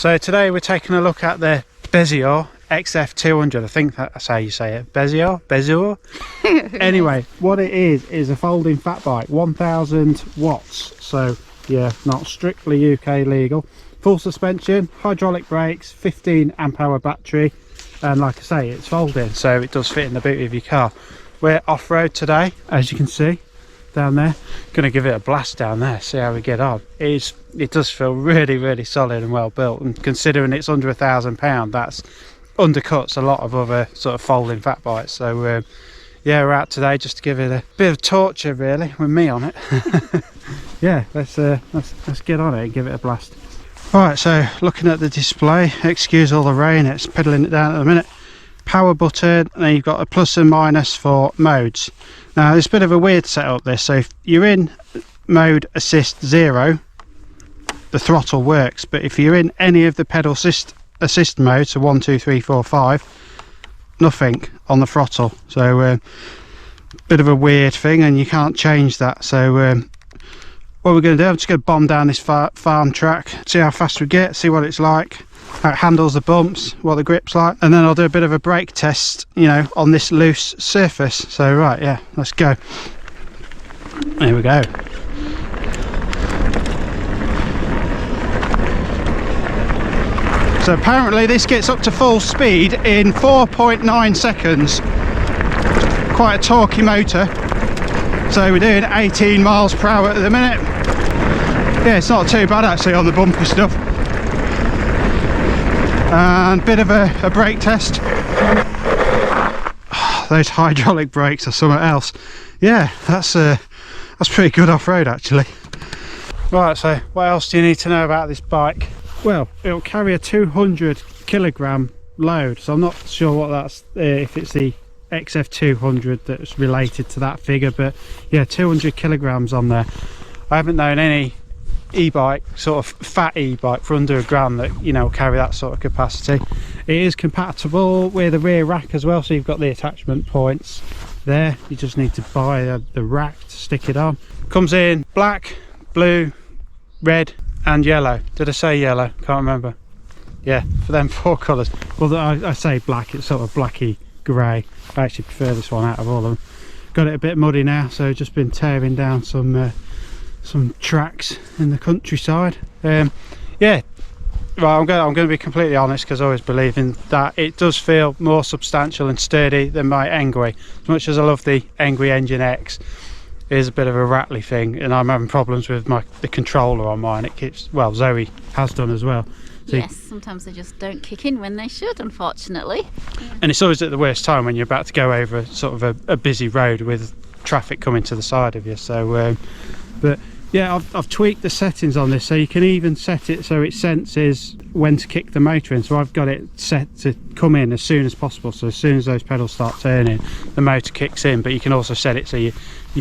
So today we're taking a look at the Bezior XF200. I think that's how you say it. Bezior? Anyway, what it is a folding fat bike, 1000 watts. So yeah, not strictly UK legal. Full suspension, hydraulic brakes, 15 amp hour battery, and like I say, it's folding, so it does fit in the boot of your car. We're off-road today, as you can see down there. Gonna give it a blast down there, see how we get on. It does feel really solid and well built, and considering it's under £1,000, that's undercuts a lot of other sort of folding fat bikes. So yeah, we're out today just to give it a bit of torture really, with me on it. Yeah, let's get on it and give it a blast. Right, so looking at the display, excuse all the rain, it's pedaling it down at the minute. Power button, and then you've got a plus and minus for modes. Now it's a bit of a weird setup this, so if you're in mode assist 0, the throttle works, but if you're in any of the pedal assist modes, so 1, 2, 3, 4, 5, nothing on the throttle. So bit of a weird thing, and you can't change that. So what we're going to do, I'm just going to bomb down this farm track, see how fast we get, see what it's like, how it handles the bumps, what the grip's like, and then I'll do a bit of a brake test, you know, on this loose surface. So right, yeah, let's go. Here we go. So apparently this gets up to full speed in 4.9 seconds. Quite a torquey motor. So we're doing 18 miles per hour at the minute. Yeah, it's not too bad actually on the bumpy stuff. And a bit of a brake test. Oh, those hydraulic brakes are something else. Yeah, that's pretty good off-road actually. Right, so what else do you need to know about this bike? Well, it'll carry a 200 kilogram load, so I'm not sure what that's, if it's the XF200 that's related to that figure, but yeah, 200 kilograms on there. I haven't known any e-bike, sort of fat e-bike for under £1,000 that, you know, carry that sort of capacity. It is compatible with a rear rack as well, so you've got the attachment points there. You just need to buy the rack to stick it on. Comes in black, blue, red and yellow. Did I say yellow? Can't remember. Yeah, for them 4 colours. Well, I say black, it's sort of blacky grey. I actually prefer this one out of all of them. Got it a bit muddy now, so just been tearing down some tracks in the countryside. Yeah, right, I'm going to be completely honest, because I always believe in that. It does feel more substantial and sturdy than my Engwe. As much as I love the Engwe Engine X, it is a bit of a rattly thing, and I'm having problems with the controller on mine. It keeps, well, Zoe has done as well. So yes, sometimes they just don't kick in when they should, unfortunately. And it's always at the worst time when you're about to go over sort of a busy road with traffic coming to the side of you. So but yeah, I've tweaked the settings on this, so you can even set it so it senses when to kick the motor in. So I've got it set to come in as soon as possible, so as soon as those pedals start turning, the motor kicks in. But you can also set it so you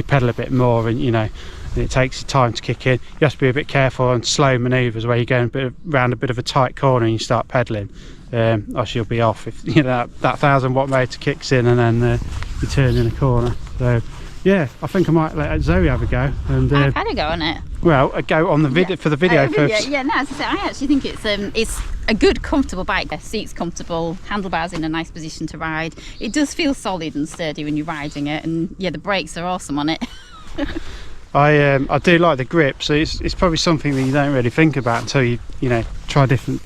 pedal a bit more, and you know, and it takes time to kick in. You have to be a bit careful on slow manoeuvres where you're going around a bit of a tight corner and you start pedaling, or you'll be off if, you know, that 1000 watt motor kicks in and then you turn in a corner. So yeah, I think I might let Zoe have a go. And I've had a go on it. Well, a go on the video, for the video purpose. Yeah, no, as I say, I actually think it's a good, comfortable bike. The seat's comfortable, handlebars in a nice position to ride. It does feel solid and sturdy when you're riding it, and yeah, the brakes are awesome on it. I do like the grip, so it's probably something that you don't really think about until you know, try different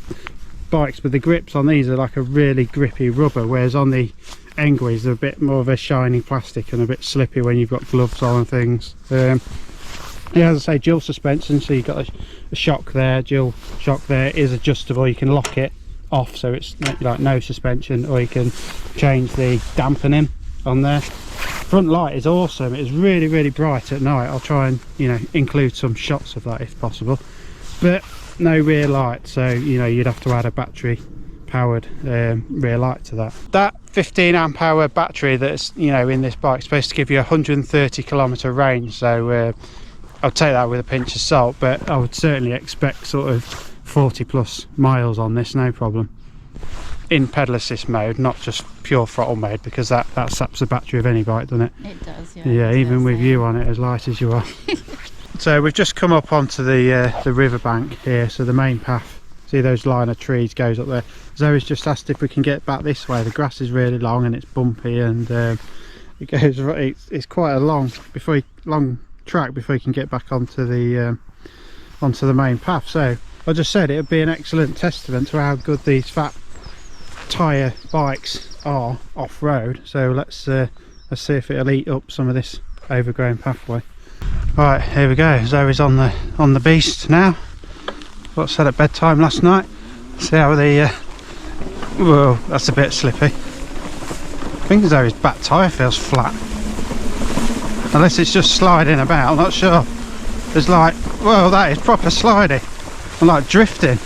bikes. But the grips on these are like a really grippy rubber, whereas on the Engwe's they're a bit more of a shiny plastic and a bit slippy when you've got gloves on and things. Yeah, as I say, dual suspension, so you've got a shock there. Dual shock there is adjustable. You can lock it off so it's like no suspension, or you can change the dampening on there. Front light is awesome. It's really bright at night. I'll try and, you know, include some shots of that if possible, but no rear light, so you know, you'd have to add a battery powered rear light to that 15 amp hour battery that's, you know, in this bike is supposed to give you 130 kilometer range. So I'll take that with a pinch of salt, but I would certainly expect sort of 40 plus miles on this, no problem, in pedal assist mode, not just pure throttle mode, because that saps the battery of any bike, doesn't it? It does, yeah. Yeah, even with you on it, as light as you are. So we've just come up onto the riverbank here, so the main path is See those line of trees goes up there. Zoe's just asked if we can get back this way. The grass is really long and it's bumpy, and it goes. It's quite a long track before you can get back onto the main path. So I just said it would be an excellent testament to how good these fat tyre bikes are off-road. So let's see if it'll eat up some of this overgrown pathway. Right, here we go. Zoe's on the beast now. Got set at bedtime last night. See how the whoa, that's a bit slippy. I think Zoe's back tyre feels flat, unless it's just sliding about. I'm not sure. There's like, whoa, that is proper slidey. I'm like drifting.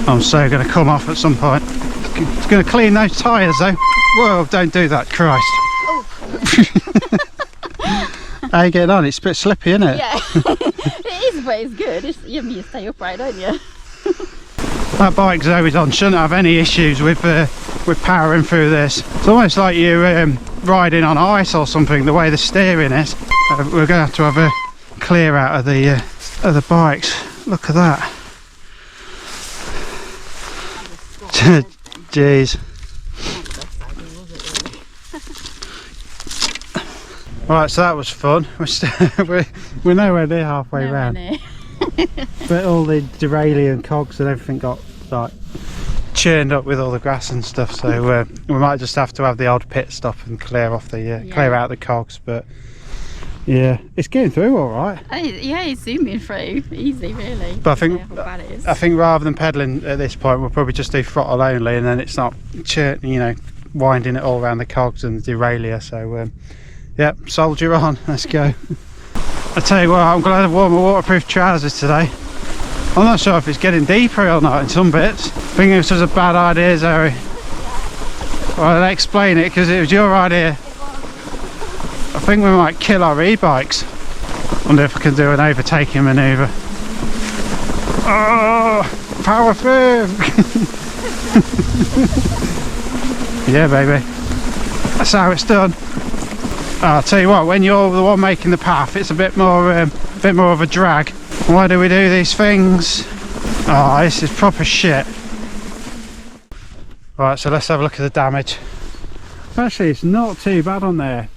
I'm so going to come off at some point. It's going to clean those tyres though. Whoa, don't do that, Christ. Oh. How you getting on? It's a bit slippy, isn't it? Yeah, it is, but it's good. You stay upright, don't you? That bike Zoe's on shouldn't have any issues with powering through this. It's almost like you're riding on ice or something, the way the steering is. We're going to have a clear out of the bikes. Look at that. Jeez. Right, so that was fun. We're nowhere near halfway round. But all the derailleur and cogs and everything got like churned up with all the grass and stuff. So we might just have to have the odd pit stop and clear off the clear out the cogs. But yeah, it's getting through all right. Yeah, it's zooming through easy, really. But I think how bad it is. I think rather than pedalling at this point, we'll probably just do throttle only, and then it's not winding it all around the cogs and the derailleur. So yeah, soldier on. Let's go. I tell you what, I'm glad I've worn my waterproof trousers today. I'm not sure if it's getting deeper or not in some bits. I think this was a bad idea, Zoe. Well, I'll explain it because it was your idea. I think we might kill our e-bikes. Wonder if I can do an overtaking manoeuvre. Oh, power through! Yeah, baby. That's how it's done. I'll tell you what, when you're the one making the path, it's a bit more of a drag. Why do we do these things? Oh, this is proper shit. Right, so let's have a look at the damage. Actually, it's not too bad on there.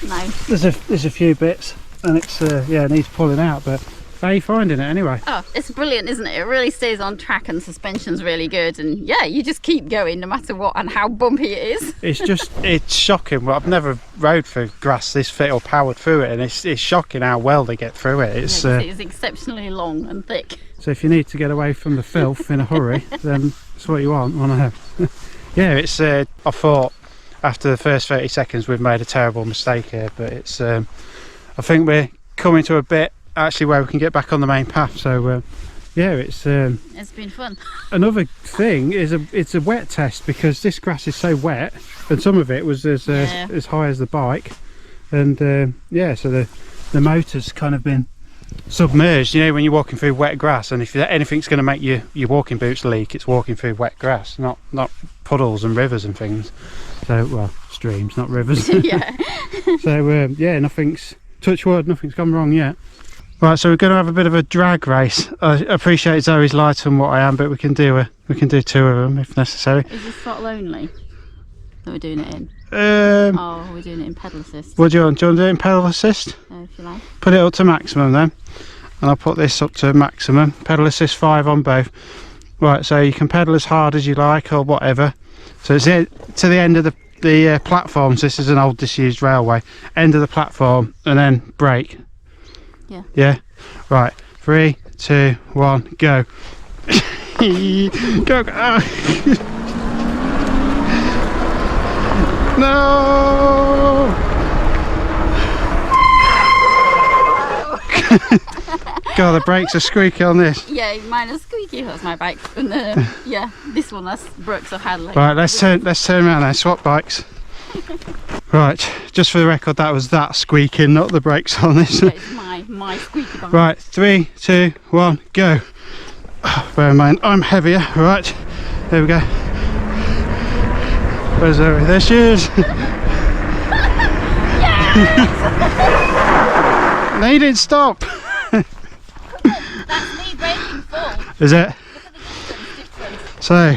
No. There's a few bits, and it's yeah, it needs pulling out. But how are you finding it anyway? Oh, it's brilliant, isn't it? It really stays on track, and suspension's really good, and yeah, you just keep going no matter what and how bumpy it is. It's shocking. Well, I've never rode through grass this fit or powered through it, and it's shocking how well they get through it. It's exceptionally long and thick. So if you need to get away from the filth in a hurry, then that's what you want. Yeah, it's I thought after the first 30 seconds we've made a terrible mistake here, but it's I think we're coming to a bit actually where we can get back on the main path. So yeah, it's been fun. Another thing is it's a wet test, because this grass is so wet, and some of it was as high as the bike, and yeah, so the motor's kind of been submerged. You know, when you're walking through wet grass, and if anything's going to make your walking boots leak, it's walking through wet grass, not puddles and rivers and things. So, well, streams, not rivers. Yeah. So yeah, touch wood, nothing's gone wrong yet. Right, so we're going to have a bit of a drag race. I appreciate Zoe's lighter than what I am, but we can do two of them if necessary. Is this throttle only that we're doing it in? Oh, we're doing it in pedal assist. What do you want? Do you want to do it in pedal assist? If you like. Put it up to maximum then, and I'll put this up to maximum. Pedal assist 5 on both. Right, so you can pedal as hard as you like or whatever. So it's to the end of the platform. So this is an old disused railway. End of the platform, and then brake. Yeah. Yeah. Right. 3, 2, 1, go. Go. No. God, the brakes are squeaky on this. Yeah, mine is squeaky. That's my bike. And yeah, this one that's Brooks have had. Right, let's turn around now. Swap bikes. Right, just for the record, that was that squeaking, not the brakes on this. Yeah, it's my squeaky bike. Right, 3, 2, 1, go. Oh, bear in mind, I'm heavier. Right, there we go. Where's Zoe? There she is. No, you didn't stop. That's me braking full. Is it? Look at the distance difference. So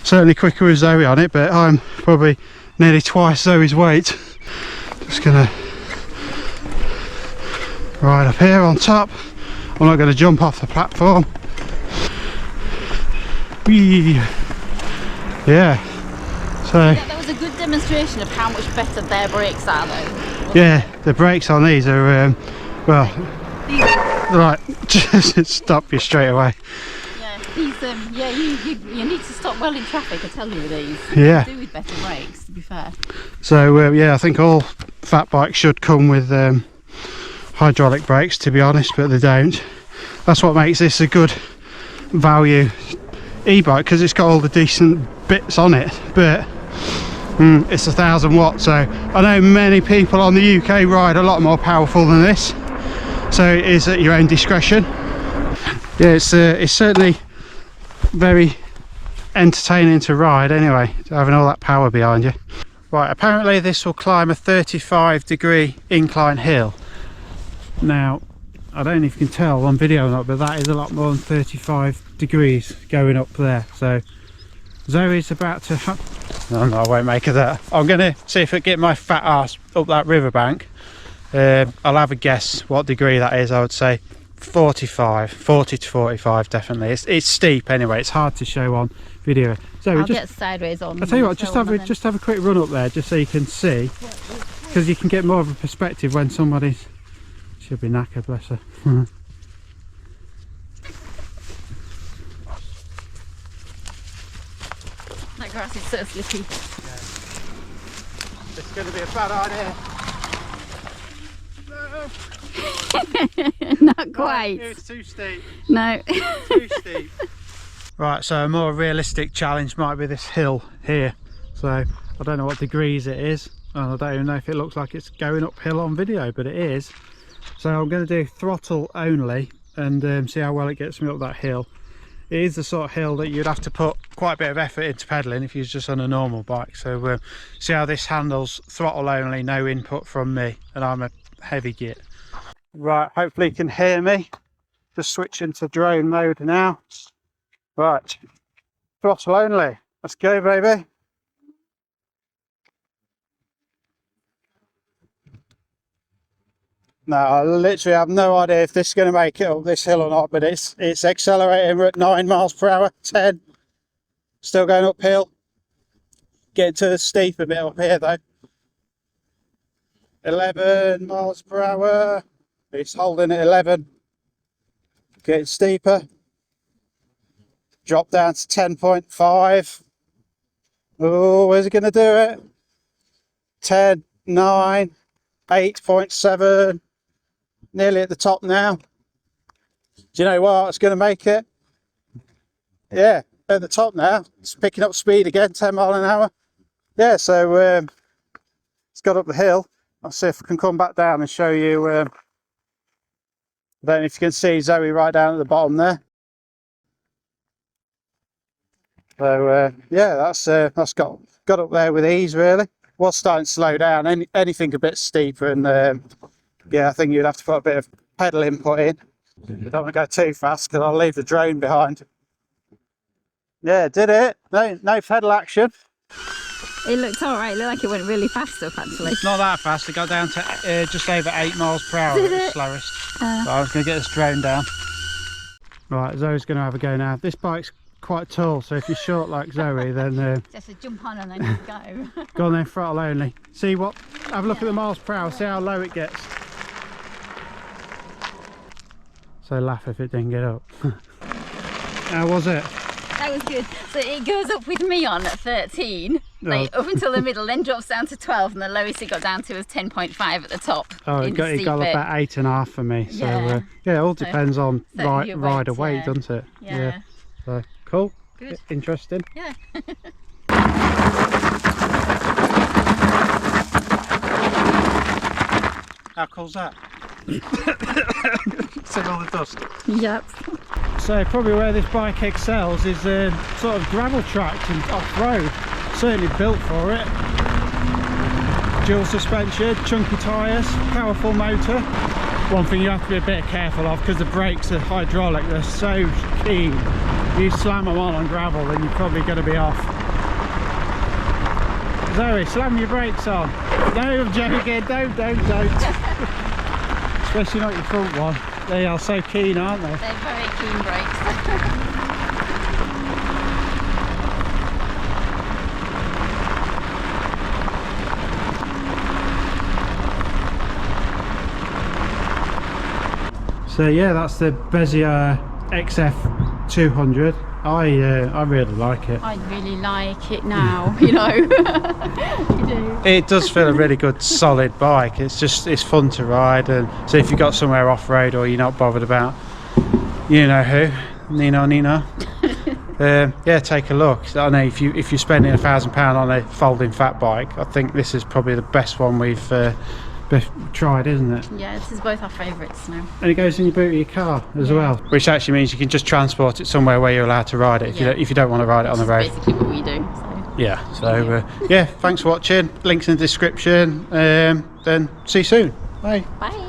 certainly quicker with Zoe on it, but I'm probably nearly twice Zoe's weight. Just gonna ride up here on top. I'm not going to jump off the platform. Whee. Yeah. So Yeah, that was a good demonstration of how much better their brakes are though. yeah, the brakes on these are well, right, just stop you straight away. Yeah, these yeah, you need to stop well in traffic, I tell you, with these. Yeah. You do with better brakes, to be fair. So yeah, I think all fat bikes should come with hydraulic brakes, to be honest, but they don't. That's what makes this a good value e-bike, because it's got all the decent bits on it, but it's 1,000 watts. So I know many people on the UK ride a lot more powerful than this, so it is at your own discretion. Yeah, it's certainly very entertaining to ride anyway, having all that power behind you. Right, apparently this will climb a 35-degree incline hill. Now, I don't know if you can tell on video or not, but that is a lot more than 35 degrees going up there. So Zoe's about to no, I won't make her that. I'm gonna see if I get my fat ass up that riverbank. I'll have a guess what degree that is. I would say 40 to 45 definitely. It's steep anyway, it's hard to show on video. So I'll get sideways on. I'll tell you what, just have a quick run up there just so you can see, because you can get more of a perspective when somebody's, should be knackered, bless her. That grass is so slippy. Yeah. It's going to be a bad idea. No. Not quite. It's too steep. No. Too steep. Right, so a more realistic challenge might be this hill here. So I don't know what degrees it is, and I don't even know if it looks like it's going uphill on video, but it is. So I'm going to do throttle only and see how well it gets me up that hill. It is the sort of hill that you'd have to put quite a bit of effort into pedalling if you're just on a normal bike. So see how this handles, throttle only, no input from me, and I'm a heavy git. Right, hopefully you can hear me. Just switch into drone mode now. Right, throttle only. Let's go, baby. No, I literally have no idea if this is going to make it up this hill or not, but it's accelerating. We're at 9 miles per hour, 10. Still going uphill. Getting to the steeper bit up here though. 11 miles per hour. It's holding at 11. Getting steeper. Drop down to 10.5. Oh, where's it going to do it? 10, 9, 8.7. Nearly at the top now. Do you know what? It's going to make it. Yeah, at the top now. It's picking up speed again, 10 miles an hour. Yeah, so it's got up the hill. I'll see if I can come back down and show you. I don't know if you can see Zoe right down at the bottom there. So yeah, that's got up there with ease really. Was starting to slow down. Anything a bit steeper, and yeah, I think you'd have to put a bit of pedal input in. You don't want to go too fast because I'll leave the drone behind. Yeah, did it. No pedal action. It looked alright, it looked like it went really fast up actually. Not that fast, it got down to just over 8 miles per hour at the slowest. So I was going to get this drone down. Right, Zoe's going to have a go now. This bike's quite tall, so if you're short like Zoe, then just a jump on and then just go. Go on then, throttle only. See what? Have a look at the miles per hour, see how low it gets. So laugh if it didn't get up. How was it? That was good. So it goes up with me on at 13, like up until the middle, then drops down to 12, and the lowest it got down to was 10.5 at the top. Oh, it got up about 8.5 for me. So yeah, it all depends on rider weight, doesn't it? Yeah. So cool. Good. Interesting. Yeah. How cool's that? See all the dust. Yep. So probably where this bike excels is sort of gravel tracked and off-road. Certainly built for it. Dual suspension, chunky tyres, powerful motor. One thing you have to be a bit careful of, because the brakes are hydraulic, they're so keen you slam them on gravel, then you're probably going to be off. Zoe, slam your brakes on. No, I'm joking. Don't. Especially not your front one. They are so keen, aren't they? They're very keen brakes. So yeah, that's the Bezior XF200. I really like it. I really like it now, you know. You do. It does feel a really good solid bike. It's fun to ride, and so if you've got somewhere off road or you're not bothered about you know who, Nina. Yeah, take a look. I know if you're spending £1,000 on a folding fat bike, I think this is probably the best one we've tried, isn't it? Yeah, this is both our favourites now. And it goes in your boot of your car as well, which actually means you can just transport it somewhere where you're allowed to ride it if you don't want to ride it on the road. Basically what we do. So. Yeah. So yeah, thanks for watching. Links in the description. Then see you soon. Bye. Bye.